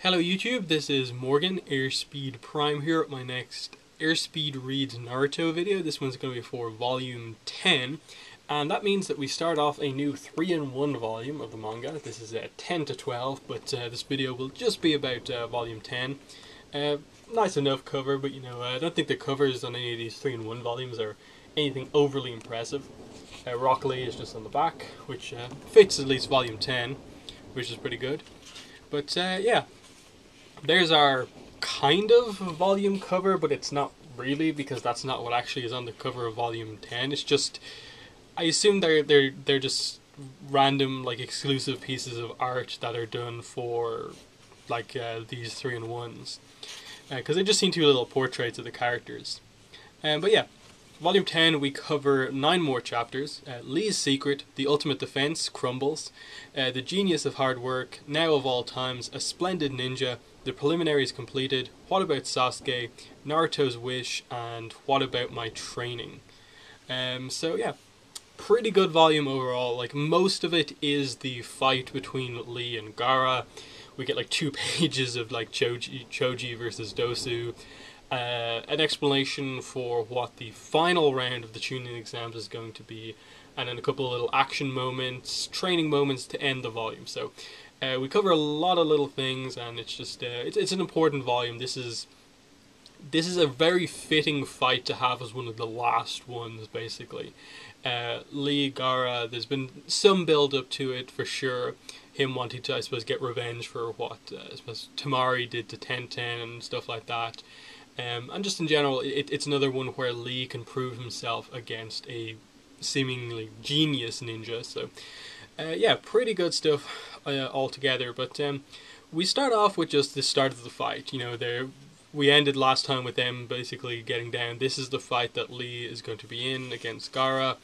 Hello YouTube, this is Morgan, Airspeed Prime here at my next Airspeed Reads Naruto video. This one's going to be for volume 10, and that means that we start off a new 3-in-1 volume of the manga. This is 10 to 12, but this video will just be about volume 10. Nice enough cover, but you know, I don't think the covers on any of these 3-in-1 volumes are anything overly impressive. Rock Lee is just on the back, which fits at least volume 10, which is pretty good. But yeah. There's our kind of volume cover, but it's not really, because that's not what actually is on the cover of volume 10. It's just, I assume they're just random, like, exclusive pieces of art that are done for like these 3-in-1s, because they just seem to be little portraits of the characters. But yeah, volume 10 we cover 9 more chapters. Lee's Secret, The Ultimate Defense crumbles, The Genius of Hard Work, Now of All Times, A Splendid Ninja, The Preliminaries Completed, What About Sasuke, Naruto's Wish, and What About My Training. So yeah, pretty good volume overall. Like, most of it is the fight between Lee and Gaara. We get like 2 pages of like Choji versus Dosu, an explanation for what the final round of the Chunin exams is going to be, and then a couple of little action moments, training moments to end the volume. So we cover a lot of little things, and it's just it's an important volume. This is a very fitting fight to have as one of the last ones, basically. Lee, Gaara, there's been some build up to it for sure. Him wanting to, I suppose, get revenge for what I suppose Tamari did to Tenten and stuff like that. And just in general, it's another one where Lee can prove himself against a seemingly genius ninja. So yeah, pretty good stuff altogether. But we start off with just the start of the fight. You know, we ended last time with them basically getting down. This is the fight that Lee is going to be in against Gaara,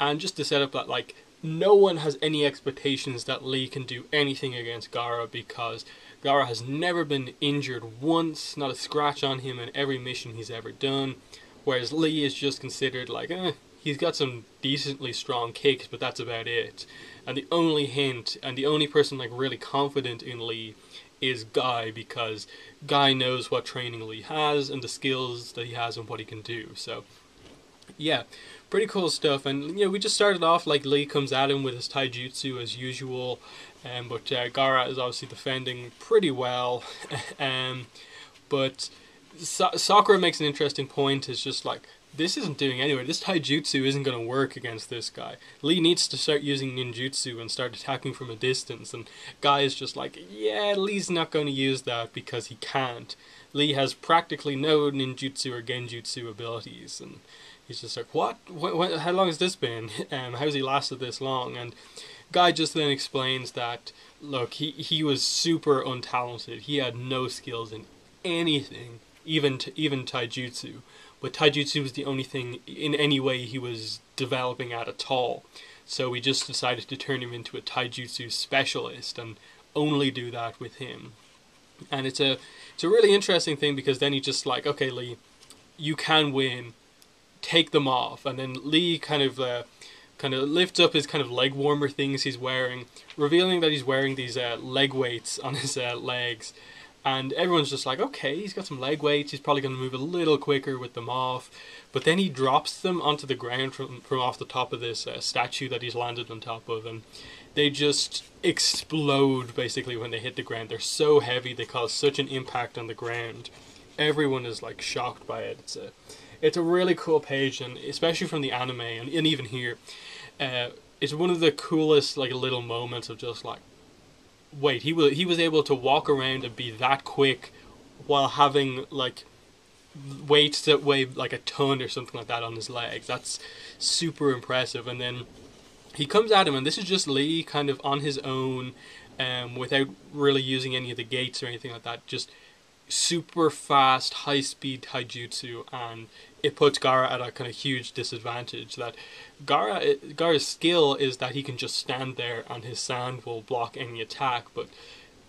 and just to set up that, like, no one has any expectations that Lee can do anything against Gaara, because Gaara has never been injured once, not a scratch on him in every mission he's ever done, whereas Lee is just considered like, he's got some decently strong kicks, but that's about it. And the only hint, and the only person like really confident in Lee is Guy, because Guy knows what training Lee has and the skills that he has and what he can do. So yeah, pretty cool stuff. And you know, we just started off like Lee comes at him with his taijutsu as usual, but Gaara is obviously defending pretty well. But Sakura makes an interesting point. It's just like, this isn't doing anywhere. This taijutsu isn't going to work against this guy. Lee needs to start using ninjutsu and start attacking from a distance. And Guy is just like, yeah, Lee's not going to use that because he can't. Lee has practically no ninjutsu or genjutsu abilities. And he's just like, what? How long has this been? How's he lasted this long? And Guy just then explains that, look, he was super untalented. He had no skills in anything, even taijutsu. But taijutsu was the only thing in any way he was developing at all. So we just decided to turn him into a taijutsu specialist and only do that with him. And it's a really interesting thing, because then he's just like, okay, Lee, you can win. Take them off. And then Lee kind of lifts up his kind of leg warmer things he's wearing, revealing that he's wearing these leg weights on his legs. And everyone's just like, okay, he's got some leg weights, he's probably going to move a little quicker with them off. But then he drops them onto the ground from off the top of this statue that he's landed on top of, and they just explode basically when they hit the ground. They're so heavy, they cause such an impact on the ground. Everyone is like shocked by it. It's a really cool page, and especially from the anime, and even here, it's one of the coolest like little moments of just like, wait, he was able to walk around and be that quick while having like weights that weigh like a ton or something like that on his legs. That's super impressive. And then he comes at him, and this is just Lee kind of on his own, without really using any of the gates or anything like that. Just super fast, high speed taijutsu, and it puts Gaara at a kind of huge disadvantage. That Gaara's skill is that he can just stand there and his sand will block any attack, but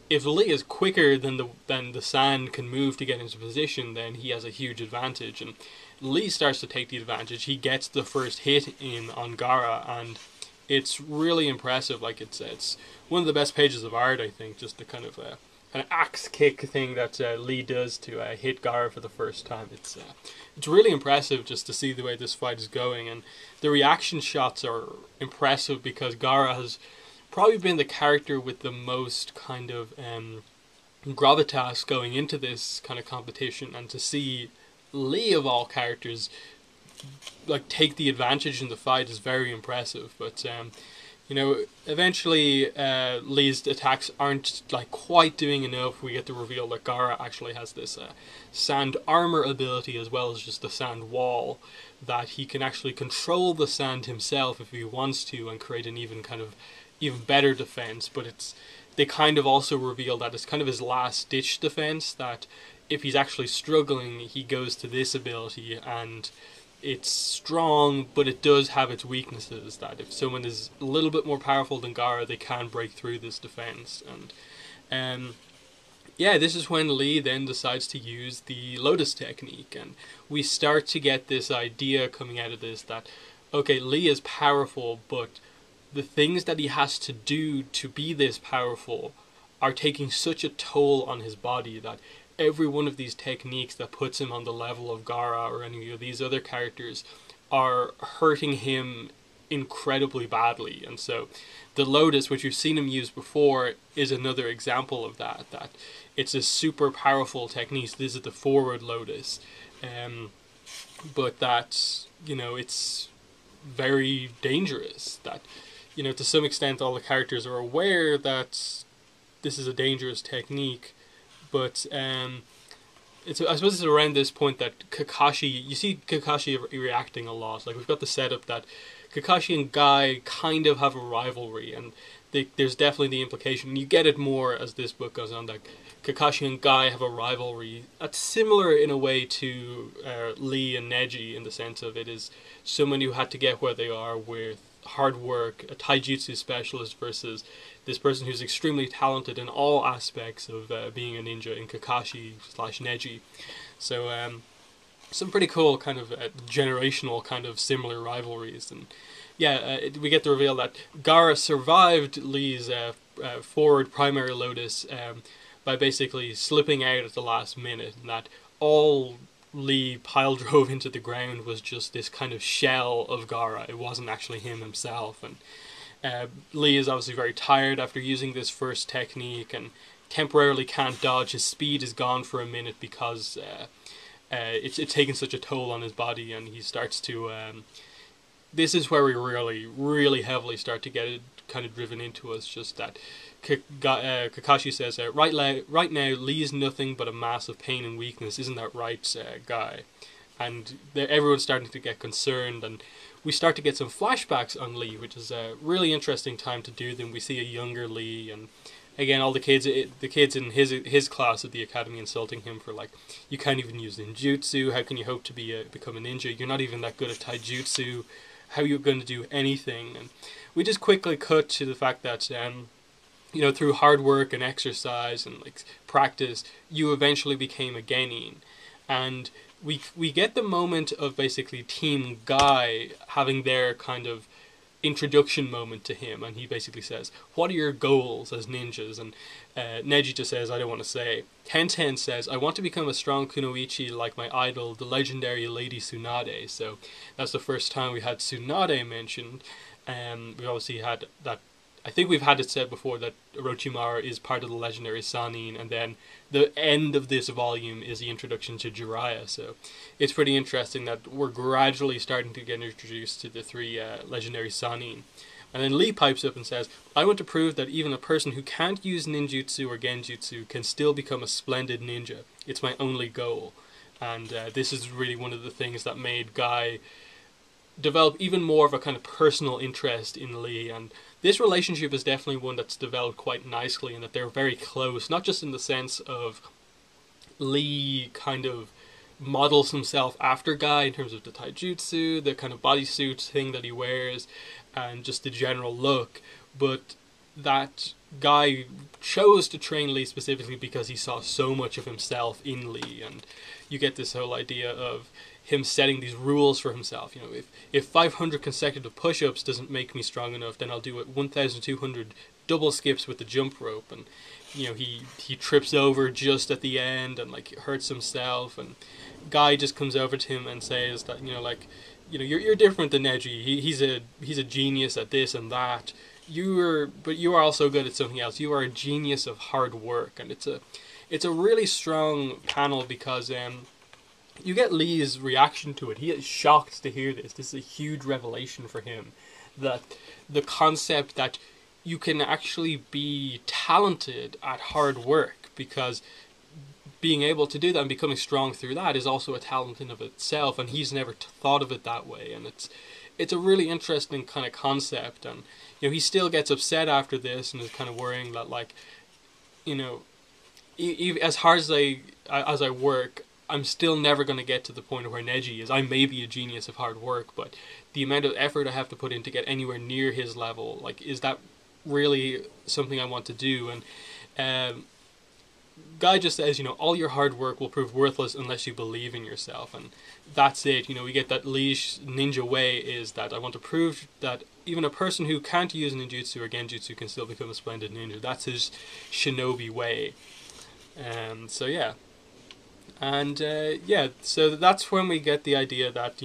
if Lee is quicker than the sand can move to get into position, then he has a huge advantage. And Lee starts to take the advantage. He gets the first hit in on Gaara, and it's really impressive. Like, it's one of the best pages of art, I think, just the kind of kind of axe kick thing that Lee does to hit Gaara for the first time. It's really impressive just to see the way this fight is going, and the reaction shots are impressive because Gaara has probably been the character with the most kind of gravitas going into this kind of competition, and to see Lee of all characters like take the advantage in the fight is very impressive. But you know, eventually Lee's attacks aren't like quite doing enough. We get to reveal that Gaara actually has this sand armor ability as well as just the sand wall, that he can actually control the sand himself if he wants to and create an even better defense. But they kind of also reveal that it's kind of his last ditch defense, that if he's actually struggling he goes to this ability, and it's strong, but it does have its weaknesses, that if someone is a little bit more powerful than Gaara, they can break through this defense. And yeah, this is when Lee then decides to use the Lotus Technique, and we start to get this idea coming out of this that, okay, Lee is powerful, but the things that he has to do to be this powerful are taking such a toll on his body that every one of these techniques that puts him on the level of Gaara or any of these other characters are hurting him incredibly badly. And so the Lotus, which you've seen him use before, is another example of that it's a super powerful technique. This is the forward Lotus, but that, you know, it's very dangerous. That, you know, to some extent all the characters are aware that this is a dangerous technique. But I suppose it's around this point that Kakashi, you see Kakashi reacting a lot. Like, we've got the setup that Kakashi and Guy kind of have a rivalry, and there's definitely the implication, you get it more as this book goes on, that Kakashi and Guy have a rivalry that's similar in a way to Lee and Neji, in the sense of it is someone who had to get where they are with hard work, a taijutsu specialist, versus this person who's extremely talented in all aspects of being a ninja in Kakashi/Neji. So some pretty cool kind of generational kind of similar rivalries. And yeah, we get the reveal that Gaara survived Lee's forward primary Lotus by basically slipping out at the last minute, and that all Lee pile drove into the ground was just this kind of shell of Gaara. It wasn't actually him himself. And Lee is obviously very tired after using this first technique and temporarily can't dodge. His speed is gone for a minute because it's taken such a toll on his body, and he starts to... this is where we really heavily start to get it kind of driven into us, just that Kakashi says, right now Lee's nothing but a mass of pain and weakness, isn't that right, Guy? And everyone's starting to get concerned, and we start to get some flashbacks on Lee, which is a really interesting time to do them. We see a younger Lee, and again, all the kids in his class at the academy insulting him for, like, you can't even use ninjutsu, how can you hope to become a ninja, you're not even that good at taijutsu, how are you going to do anything? And we just quickly cut to the fact that you know, through hard work and exercise and like practice, you eventually became a genin. And we get the moment of basically Team Guy having their kind of introduction moment to him, and he basically says, what are your goals as ninjas? And Neji just says, I don't want to say. Tenten says, I want to become a strong kunoichi like my idol, the legendary Lady Tsunade. So that's the first time we had Tsunade mentioned. We obviously had that, I think we've had it said before that Orochimaru is part of the legendary Sannin, and then the end of this volume is the introduction to Jiraiya. So it's pretty interesting that we're gradually starting to get introduced to the three legendary Sannin. And then Lee pipes up and says, I want to prove that even a person who can't use ninjutsu or genjutsu can still become a splendid ninja. It's my only goal. And this is really one of the things that made Guy develop even more of a kind of personal interest in Lee. And this relationship is definitely one that's developed quite nicely, and that they're very close, not just in the sense of Lee kind of models himself after Guy in terms of the taijutsu, the kind of bodysuit thing that he wears, and just the general look, but that Guy chose to train Lee specifically because he saw so much of himself in Lee. And you get this whole idea of him setting these rules for himself. You know, if 500 consecutive push-ups doesn't make me strong enough, then I'll do it 1,200 double skips with the jump rope, and you know he trips over just at the end and like hurts himself, and Guy just comes over to him and says that you're different than Neji. He's a genius at this and that. But you are also good at something else. You are a genius of hard work, and it's a really strong panel because you get Lee's reaction to it. He is shocked to hear this. This is a huge revelation for him, that the concept that you can actually be talented at hard work, because being able to do that and becoming strong through that is also a talent in of itself, and he's never thought of it that way. And it's a really interesting kind of concept, and he still gets upset after this and is kind of worrying that, like, as hard as I work, I'm still never going to get to the point where Neji is. I may be a genius of hard work, but the amount of effort I have to put in to get anywhere near his level, like, is that really something I want to do? And Guy just says, all your hard work will prove worthless unless you believe in yourself, and that's it. We get that Lee's ninja way is that I want to prove that even a person who can't use ninjutsu or genjutsu can still become a splendid ninja. That's his shinobi way. So yeah. And so that's when we get the idea that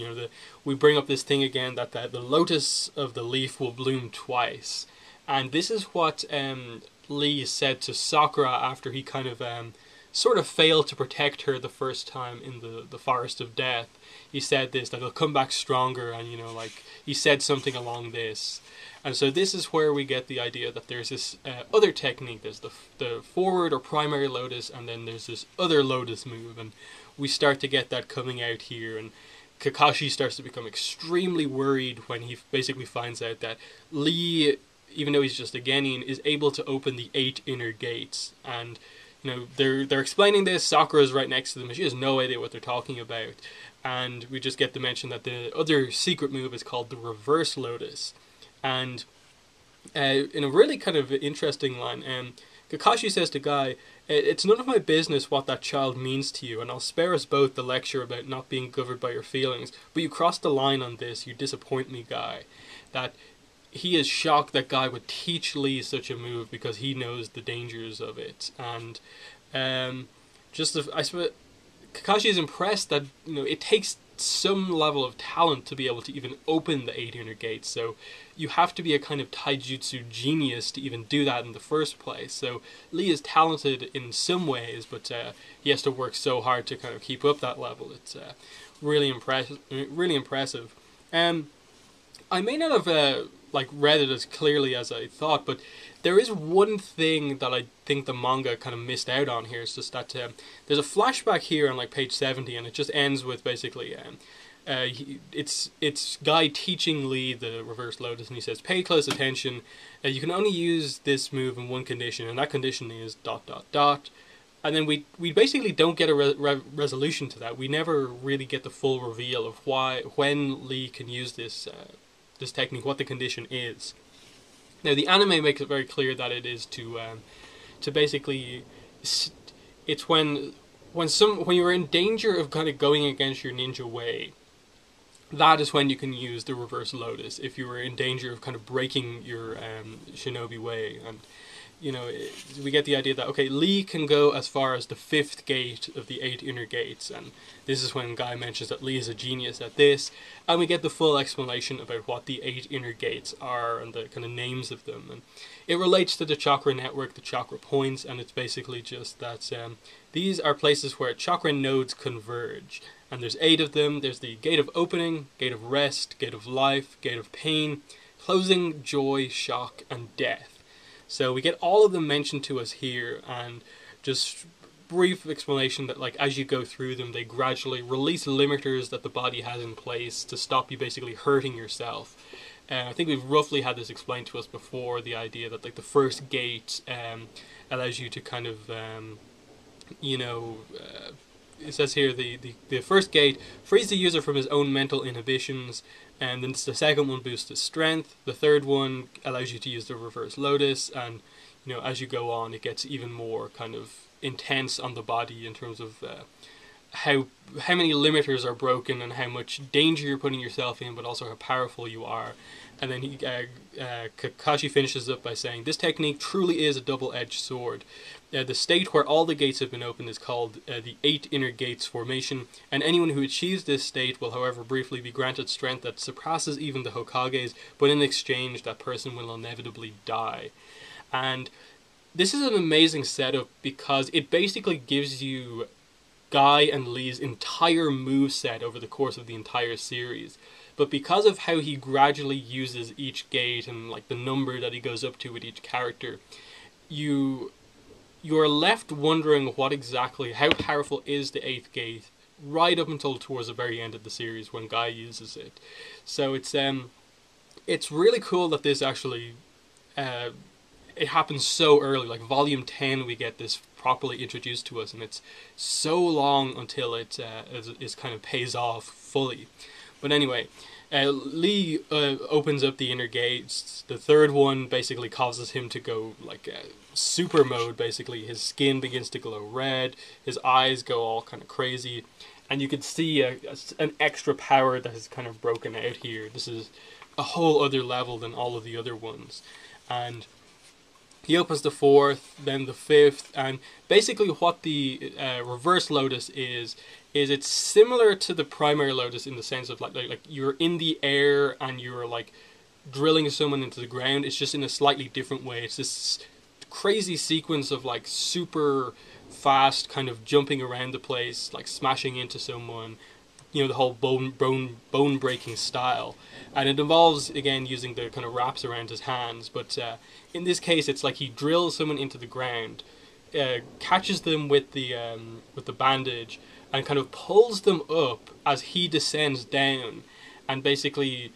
we bring up this thing again, that the lotus of the leaf will bloom twice, and this is what Lee said to Sakura after he kind of sort of failed to protect her the first time in the Forest of Death. He said this, that he'll come back stronger, and he said something along this. And so this is where we get the idea that there's this other technique. There's the forward or primary lotus, and then there's this other lotus move, and we start to get that coming out here. And Kakashi starts to become extremely worried when he basically finds out that Lee, even though he's just a genin, is able to open the 8 inner gates. And they're explaining this. Sakura's right next to them, and she has no idea what they're talking about. And we just get to mention that the other secret move is called the Reverse Lotus. And in a really kind of interesting line, Kakashi says to Guy, "It's none of my business what that child means to you, and I'll spare us both the lecture about not being governed by your feelings, but you crossed the line on this. You disappoint me, Guy." That he is shocked that Guy would teach Lee such a move because he knows the dangers of it. And I suppose Kakashi is impressed that it takes some level of talent to be able to even open the 8 inner gates. So you have to be a kind of taijutsu genius to even do that in the first place. So Lee is talented in some ways, but he has to work so hard to kind of keep up that level. It's really impressive. Really impressive. I may not have read it as clearly as I thought, but there is one thing that I think the manga kind of missed out on here. It's just that there's a flashback here on page 70, and it just ends with basically it's Guy teaching Lee the Reverse Lotus, and he says, "Pay close attention. You can only use this move in one condition, and that condition is ... And then we basically don't get a resolution to that. We never really get the full reveal of when Lee can use this technique, what the condition is. Now, the anime makes it very clear that it is to basically, it's when you're in danger of kind of going against your ninja way, that is when you can use the Reverse Lotus. If you were in danger of kind of breaking your shinobi way, and we get the idea that, okay, Lee can go as far as the 5th gate of the 8 inner gates, and this is when Guy mentions that Lee is a genius at this, and we get the full explanation about what the 8 inner gates are and the kind of names of them. And it relates to the chakra network, the chakra points, and it's basically just that these are places where chakra nodes converge, and there's 8 of them. There's the gate of opening, gate of rest, gate of life, gate of pain, closing, joy, shock, and death. So we get all of them mentioned to us here, and just brief explanation that as you go through them, they gradually release limiters that the body has in place to stop you basically hurting yourself. I think we've roughly had this explained to us before, the idea that the first gate allows you to kind of, it says here the first gate frees the user from his own mental inhibitions, and then the second one boosts his strength. The third one allows you to use the Reverse Lotus, and as you go on, it gets even more kind of intense on the body in terms of how many limiters are broken and how much danger you're putting yourself in, but also how powerful you are. And then Kakashi finishes up by saying, "This technique truly is a double-edged sword. The state where all the gates have been opened is called the 8 Inner Gates formation, and anyone who achieves this state will, however, briefly be granted strength that surpasses even the Hokages, but in exchange, that person will inevitably die." And this is an amazing setup because it basically gives you Guy and Lee's entire moveset over the course of the entire series. But because of how he gradually uses each gate and like the number that he goes up to with each character, you are left wondering how powerful is the 8th gate right up until towards the very end of the series when Guy uses it. So it's really cool that this actually it happens so early. Like volume 10 we get this properly introduced to us, and it's so long until it is kind of pays off fully. But anyway, Lee opens up the inner gates. The third one basically causes him to go like super mode. Basically, his skin begins to glow red, his eyes go all kind of crazy, and you can see an extra power that has kind of broken out here. This is a whole other level than all of the other ones. And he opens the 4th, then the 5th, and basically what the Reverse Lotus is it's similar to the primary Lotus in the sense of like you're in the air and you're like drilling someone into the ground. It's just in a slightly different way. It's this crazy sequence of like super fast kind of jumping around the place, like smashing into someone, you know, the whole bone breaking style. And it involves again using the kind of wraps around his hands, but in this case it's like he drills someone into the ground, catches them with the bandage, and kind of pulls them up as he descends down, and basically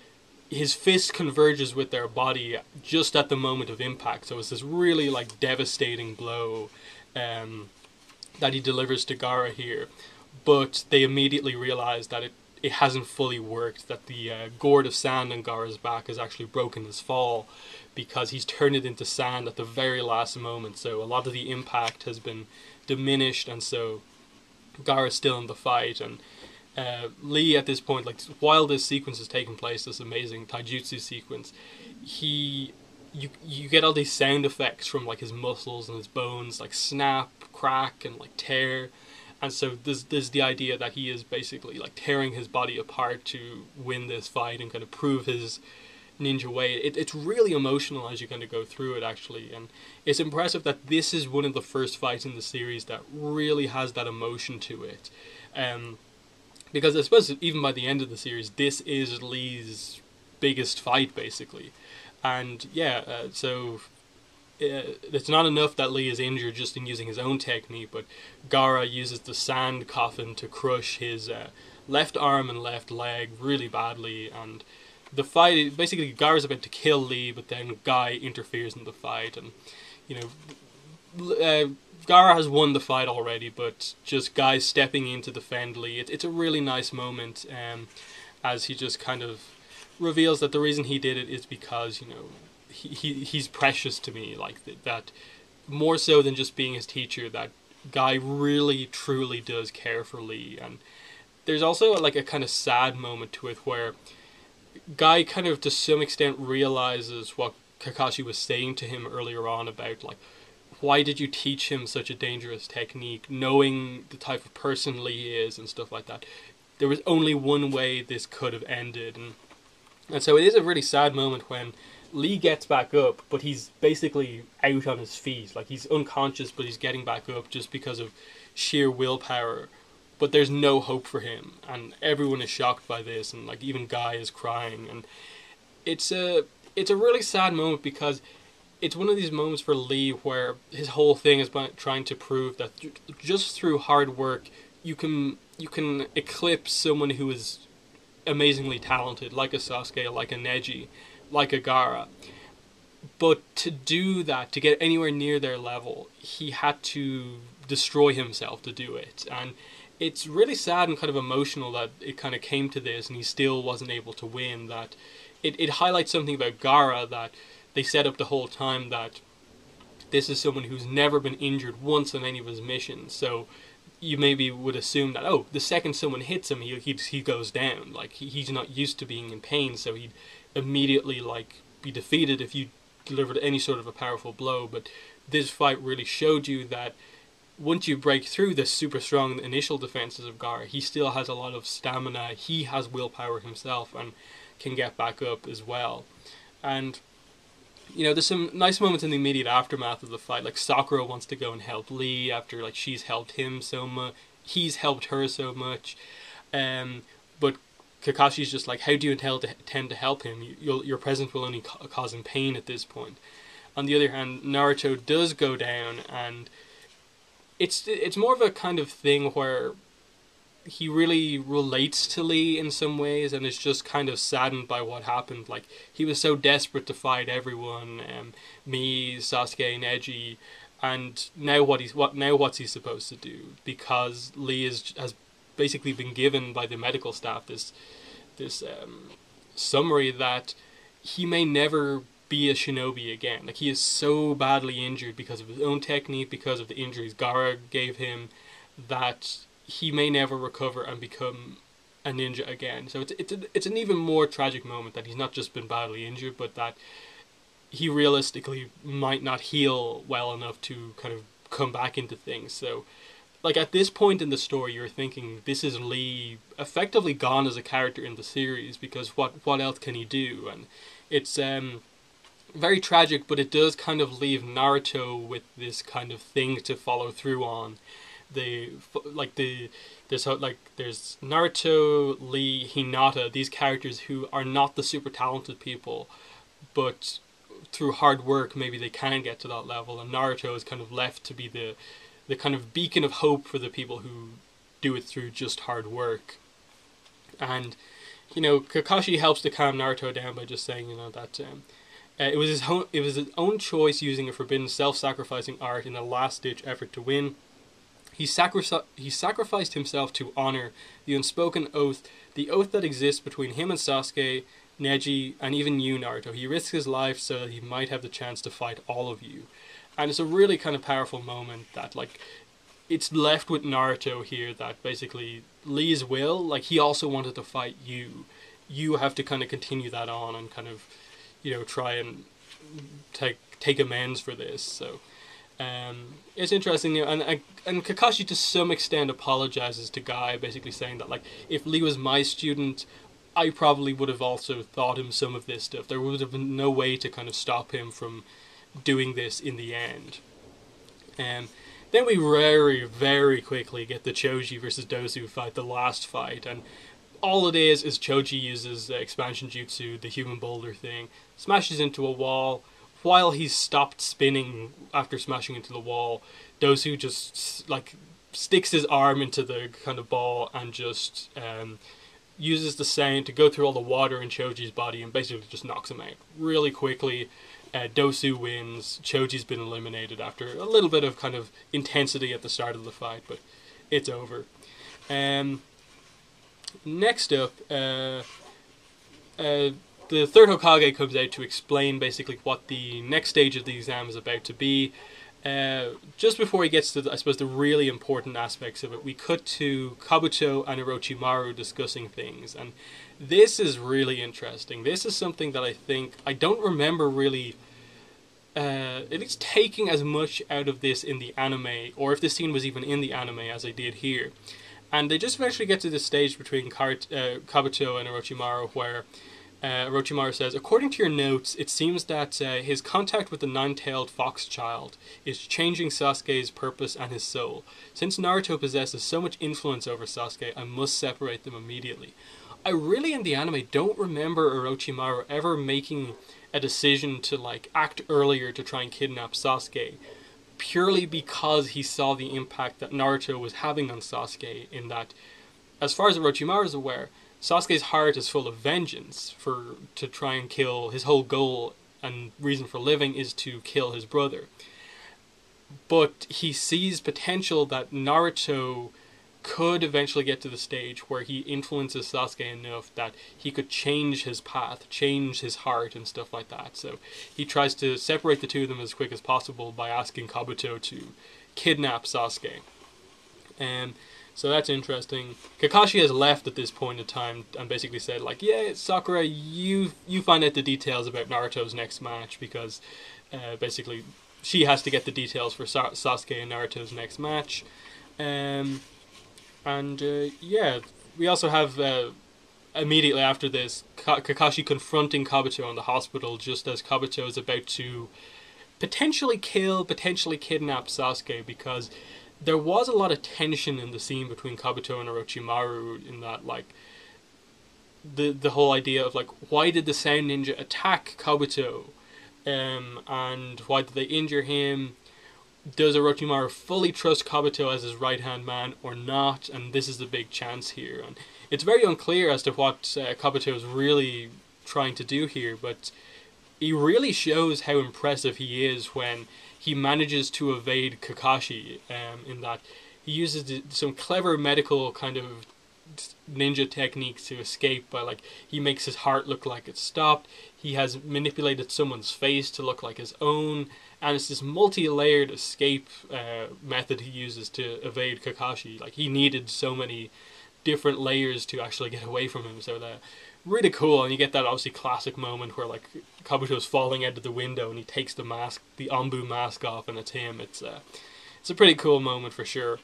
his fist converges with their body just at the moment of impact. So it's this really like devastating blow that he delivers to Gaara here. But they immediately realize that it hasn't fully worked, that the gourd of sand on Gaara's back has actually broken his fall, because he's turned it into sand at the very last moment. So a lot of the impact has been diminished, and so Gaara's still in the fight. And Lee at this point, like while this sequence is taking place, this amazing taijutsu sequence, you get all these sound effects from like his muscles and his bones, like snap, crack, and like tear. And so there's the idea that he is basically like tearing his body apart to win this fight and kind of prove his ninja way. It's really emotional as you kind of go through it, actually, and it's impressive that this is one of the first fights in the series that really has that emotion to it. Because I suppose even by the end of the series, this is Lee's biggest fight, basically. And yeah, so it's not enough that Lee is injured just in using his own technique, but Gaara uses the sand coffin to crush his left arm and left leg really badly, and the fight, basically Gaara's about to kill Lee, but then Guy interferes in the fight, and you know, Gaara has won the fight already, but just Guy stepping in to defend Lee, it's a really nice moment, as he just kind of reveals that the reason he did it is because, you know, he's precious to me, like that more so than just being his teacher, that Guy really truly does care for Lee. And there's also like a kind of sad moment to it where Guy kind of to some extent realizes what Kakashi was saying to him earlier on about like, why did you teach him such a dangerous technique, knowing the type of person Lee is and stuff like that. There was only one way this could have ended, and so it is a really sad moment when Lee gets back up, but he's basically out on his feet. Like, he's unconscious, but he's getting back up just because of sheer willpower. But there's no hope for him, and everyone is shocked by this, and like even Guy is crying. And it's a really sad moment because it's one of these moments for Lee where his whole thing is about trying to prove that just through hard work you can eclipse someone who is amazingly talented, like a Sasuke, like a Neji, like a Gaara. But to do that, to get anywhere near their level, he had to destroy himself to do it. And it's really sad and kind of emotional that it kind of came to this and he still wasn't able to win. That it highlights something about Gaara that they set up the whole time, that this is someone who's never been injured once on any of his missions. So you maybe would assume that, oh, the second someone hits him, he goes down. Like, he's not used to being in pain, so he'd immediately, like, be defeated if you delivered any sort of a powerful blow. But this fight really showed you that once you break through the super strong initial defenses of Gaara, he still has a lot of stamina, he has willpower himself, and can get back up as well. And, you know, there's some nice moments in the immediate aftermath of the fight. Like, Sakura wants to go and help Lee after, like, she's helped him so much, he's helped her so much. But Kakashi's just like, how do you intend to help him? Your presence will only cause him pain at this point. On the other hand, Naruto does go down, and it's more of a kind of thing where he really relates to Lee in some ways, and is just kind of saddened by what happened. Like, he was so desperate to fight everyone, me, Sasuke, Neji, and now what's he supposed to do? Because Lee has basically been given by the medical staff this summary that he may never be a shinobi again. Like, he is so badly injured because of his own technique, because of the injuries Gaara gave him, that he may never recover and become a ninja again. So it's an even more tragic moment that he's not just been badly injured, but that he realistically might not heal well enough to kind of come back into things. So, like, at this point in the story, you're thinking, this is Lee effectively gone as a character in the series, because what else can he do? And it's very tragic, but it does kind of leave Naruto with this kind of thing to follow through on. There's Naruto, Lee, Hinata, these characters who are not the super talented people, but through hard work maybe they can get to that level, and Naruto is kind of left to be the kind of beacon of hope for the people who do it through just hard work. And, you know, Kakashi helps to calm Naruto down by just saying, you know, that it was his own choice using a forbidden self-sacrificing art in a last-ditch effort to win. He sacrificed himself to honor the unspoken oath, the oath that exists between him and Sasuke, Neji, and even you, Naruto. He risked his life so that he might have the chance to fight all of you. And it's a really kind of powerful moment that, like, it's left with Naruto here that basically Lee's will, like, he also wanted to fight you. You have to kind of continue that on and kind of, you know, try and take amends for this. So it's interesting, you know, and Kakashi to some extent apologizes to Guy, basically saying that, like, if Lee was my student, I probably would have also taught him some of this stuff. There would have been no way to kind of stop him from doing this in the end. Then we very, very quickly get the Choji versus Dosu fight, the last fight, and all it is Choji uses expansion jutsu, the human boulder thing, smashes into a wall. While he's stopped spinning after smashing into the wall, Dosu just, like, sticks his arm into the kind of ball and just uses the sound to go through all the water in Choji's body and basically just knocks him out really quickly. Dosu wins. Choji's been eliminated after a little bit of kind of intensity at the start of the fight, but it's over. Next up, the third Hokage comes out to explain basically what the next stage of the exam is about to be. Just before he gets to, I suppose, the really important aspects of it, we cut to Kabuto and Orochimaru discussing things, and this is really interesting. This is something that I don't remember really at least taking as much out of this in the anime, or if this scene was even in the anime, as I did here. And they just eventually get to this stage between Kabuto and Orochimaru where Orochimaru says, according to your notes, it seems that his contact with the nine-tailed fox child is changing Sasuke's purpose and his soul. Since Naruto possesses so much influence over Sasuke, I must separate them immediately. I really, in the anime, don't remember Orochimaru ever making a decision to, like, act earlier to try and kidnap Sasuke, purely because he saw the impact that Naruto was having on Sasuke, in that, as far as Orochimaru is aware, Sasuke's heart is full of vengeance to try and kill. His whole goal and reason for living is to kill his brother. But he sees potential that Naruto could eventually get to the stage where he influences Sasuke enough that he could change his path, change his heart and stuff like that. So he tries to separate the two of them as quick as possible by asking Kabuto to kidnap Sasuke. So that's interesting. Kakashi has left at this point in time and basically said, like, yeah, Sakura, you find out the details about Naruto's next match, because basically she has to get the details for Sasuke and Naruto's next match. Yeah, we also have immediately after this Kakashi confronting Kabuto in the hospital, just as Kabuto is about to potentially kill, potentially kidnap Sasuke, because there was a lot of tension in the scene between Kabuto and Orochimaru, in that, like, the whole idea of, like, why did the Sound Ninja attack Kabuto, and why did they injure him? Does Orochimaru fully trust Kabuto as his right-hand man or not? And this is the big chance here. And it's very unclear as to what Kabuto is really trying to do here, but he really shows how impressive he is when he manages to evade Kakashi, in that he uses some clever medical kind of ninja techniques to escape by, like, he makes his heart look like it's stopped, he has manipulated someone's face to look like his own, and it's this multi-layered escape method he uses to evade Kakashi. Like, he needed so many different layers to actually get away from him, so that really cool. And you get that obviously classic moment where, like, Kabuto's falling out of the window and he takes the mask, the Anbu mask off, and it's him. It's a pretty cool moment for sure.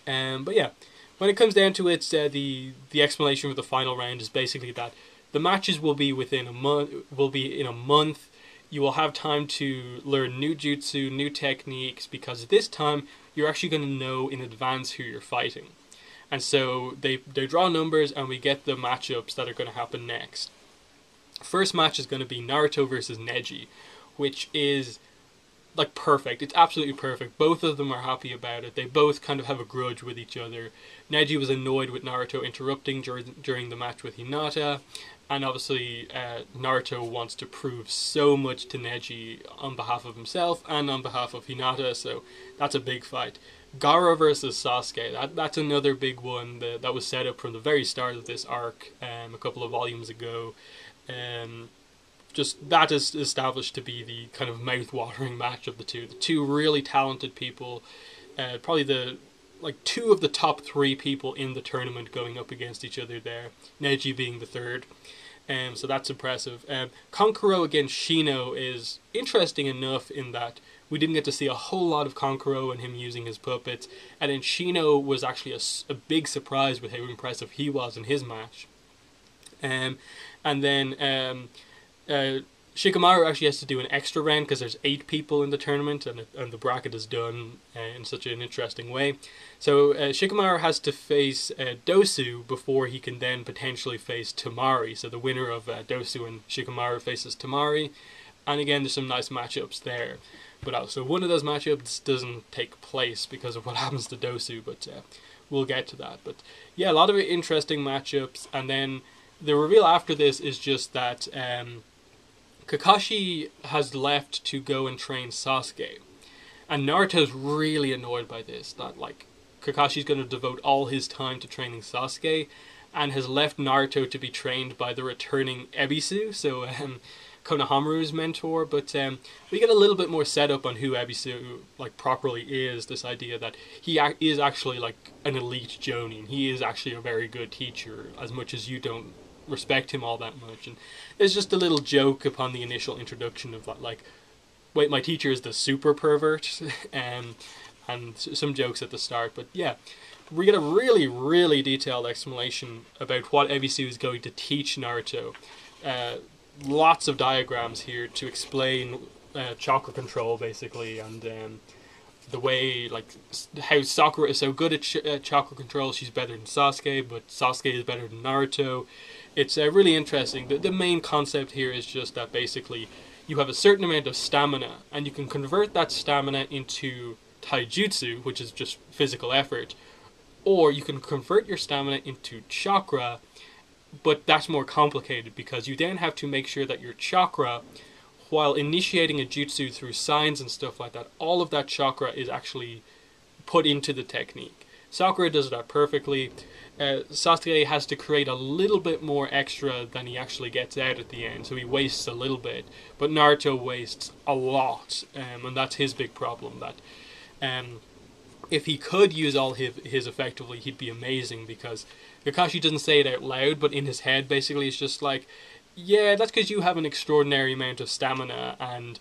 But yeah, when it comes down to it, the explanation for the final round is basically that the matches will be within a month. Will be in a month. You will have time to learn new jutsu, new techniques, because this time you're actually going to know in advance who you're fighting. And so they draw numbers, and we get the matchups that are going to happen next. First match is going to be Naruto versus Neji, which is, like, perfect. It's absolutely perfect. Both of them are happy about it. They both kind of have a grudge with each other. Neji was annoyed with Naruto interrupting during the match with Hinata, and obviously Naruto wants to prove so much to Neji on behalf of himself and on behalf of Hinata, so that's a big fight. Gaara versus Sasuke, that's another big one that was set up from the very start of this arc, a couple of volumes ago. Just that is established to be the kind of mouth-watering match of the two really talented people, probably two of the top 3 people in the tournament going up against each other there, Neji being the third. So that's impressive. Kankuro against Shino is interesting enough in that we didn't get to see a whole lot of Kankuro and him using his puppets, and then Shino was actually a big surprise with how impressive he was in his match. And then Shikamaru actually has to do an extra round because there's 8 people in the tournament, and the bracket is done in such an interesting way. So Shikamaru has to face Dosu before he can then potentially face Tamari. So the winner of Dosu and Shikamaru faces Tamari, and again there's some nice matchups there. But also one of those matchups doesn't take place because of what happens to Dosu, but we'll get to that. But yeah, a lot of interesting matchups, and then the reveal after this is just that Kakashi has left to go and train Sasuke. And Naruto's really annoyed by this, that, like, Kakashi's going to devote all his time to training Sasuke, and has left Naruto to be trained by the returning Ebisu, so Konohamaru's mentor. But we get a little bit more setup on who Ebisu, like, properly is, this idea that he is actually, like, an elite Jonin. He is actually a very good teacher, as much as you don't respect him all that much. And there's just a little joke upon the initial introduction of that, like, wait, my teacher is the super pervert, and some jokes at the start. But yeah, we get a really, really detailed explanation about what Ebisu is going to teach Naruto. Lots of diagrams here to explain chakra control, basically, and the way, like, how Sakura is so good at chakra control. She's better than Sasuke, but Sasuke is better than Naruto. It's really interesting. The main concept here is just that basically you have a certain amount of stamina, and you can convert that stamina into taijutsu, which is just physical effort, or you can convert your stamina into chakra, but that's more complicated because you then have to make sure that your chakra, while initiating a jutsu through signs and stuff like that, all of that chakra is actually put into the technique. Sakura does that perfectly. Sasuke has to create a little bit more extra than he actually gets out at the end, so he wastes a little bit, but Naruto wastes a lot, and that's his big problem, that if he could use all his effectively, he'd be amazing, because Kakashi doesn't say it out loud, but in his head, basically, it's just like, yeah, that's because you have an extraordinary amount of stamina, and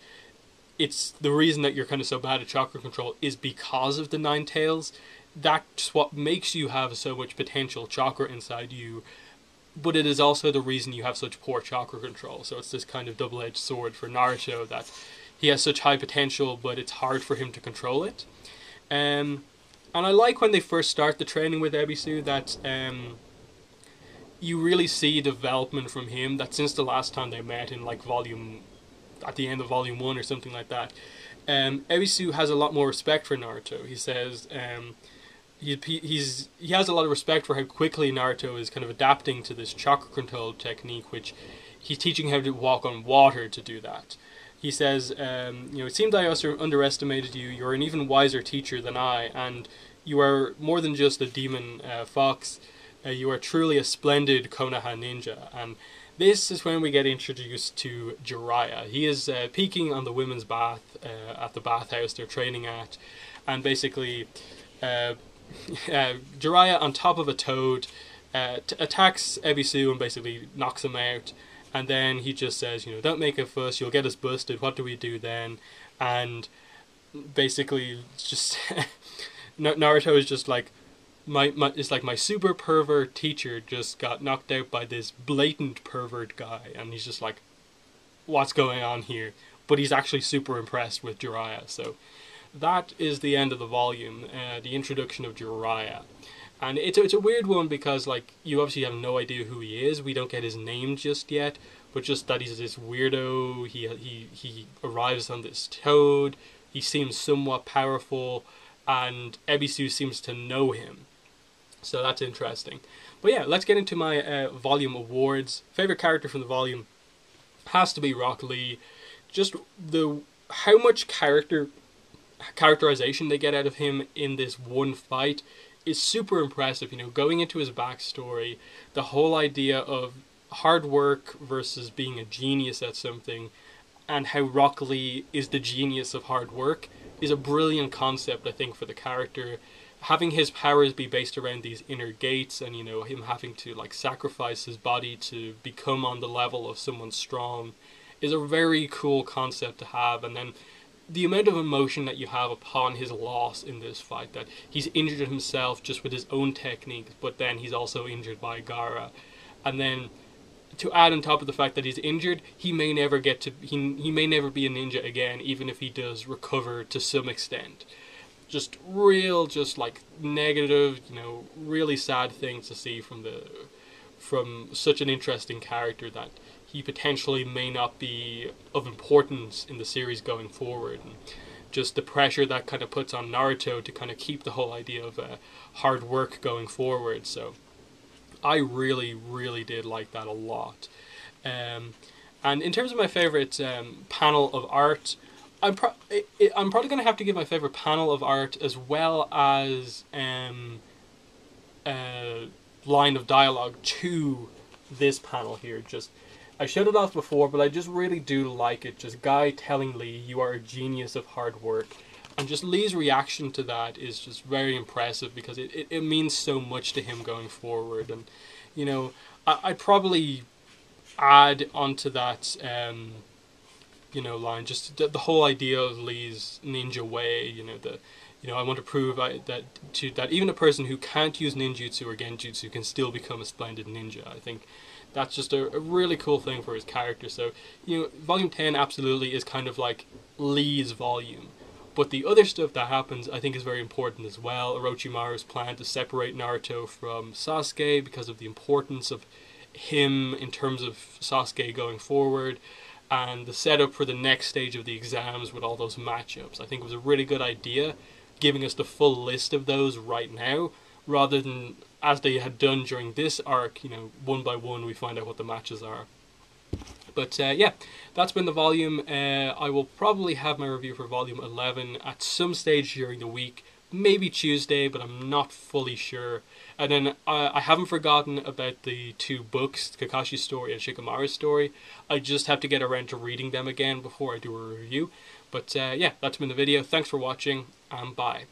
it's the reason that you're kind of so bad at chakra control is because of the Nine Tails. That's what makes you have so much potential chakra inside you, but it is also the reason you have such poor chakra control. So it's this kind of double-edged sword for Naruto, that he has such high potential, but it's hard for him to control it. And I like when they first start the training with Ebisu that you really see development from him, that since the last time they met in like at the end of volume 1 or something like that, Ebisu has a lot more respect for Naruto. He says he has a lot of respect for how quickly Naruto is kind of adapting to this chakra control technique, which he's teaching him how to walk on water to do that. He says, it seemed I also underestimated you. You're an even wiser teacher than I, and you are more than just a demon fox. You are truly a splendid Konoha ninja. And this is when we get introduced to Jiraiya. He is peeking on the women's bath at the bathhouse they're training at, and basically Jiraiya, on top of a toad, attacks Ebisu and basically knocks him out. And then he just says, don't make a fuss, you'll get us busted, what do we do then? And basically, just Naruto is just like, it's like my super pervert teacher just got knocked out by this blatant pervert guy. And he's just like, what's going on here? But he's actually super impressed with Jiraiya. So that is the end of the volume, the introduction of Jiraiya. And it's a weird one, because like you obviously have no idea who he is. We don't get his name just yet, but just that he's this weirdo. He arrives on this toad. He seems somewhat powerful, and Ebisu seems to know him. So that's interesting. But yeah, let's get into my volume awards. Favorite character from the volume has to be Rock Lee. Just how much characterization they get out of him in this one fight is super impressive. Going into his backstory, the whole idea of hard work versus being a genius at something, and how Rock Lee is the genius of hard work, is a brilliant concept, I think, for the character. Having his powers be based around these inner gates, and him having to like sacrifice his body to become on the level of someone strong, is a very cool concept to have. And then the amount of emotion that you have upon his loss in this fight, that he's injured himself just with his own technique, but then he's also injured by Gaara. And then to add on top of the fact that he's injured, he may never he may never be a ninja again, even if he does recover to some extent. Just like negative, really sad things to see from such an interesting character, that he potentially may not be of importance in the series going forward. And just the pressure that kind of puts on Naruto to kind of keep the whole idea of hard work going forward. So I really, really did like that a lot. And in terms of my favorite panel of art, I'm probably going to have to give my favorite panel of art as well as line of dialogue to this panel here. I shut it off before, but I just really do like it. Just Guy telling Lee, you are a genius of hard work. And just Lee's reaction to that is just very impressive, because it means so much to him going forward. And, I'd probably add onto that, line, just the whole idea of Lee's ninja way, I want to prove that even a person who can't use ninjutsu or genjutsu can still become a splendid ninja. I think that's just a really cool thing for his character. So, Volume 10 absolutely is kind of like Lee's volume. But the other stuff that happens, I think, is very important as well. Orochimaru's plan to separate Naruto from Sasuke because of the importance of him in terms of Sasuke going forward, and the setup for the next stage of the exams with all those matchups. I think it was a really good idea, giving us the full list of those right now, rather than as they had done during this arc, one by one we find out what the matches are. But yeah, that's been the volume. I will probably have my review for volume 11 at some stage during the week, maybe Tuesday, but I'm not fully sure. And then I haven't forgotten about the two books, Kakashi's story and Shikamaru's story. I just have to get around to reading them again before I do a review. But yeah, that's been the video. Thanks for watching, and bye.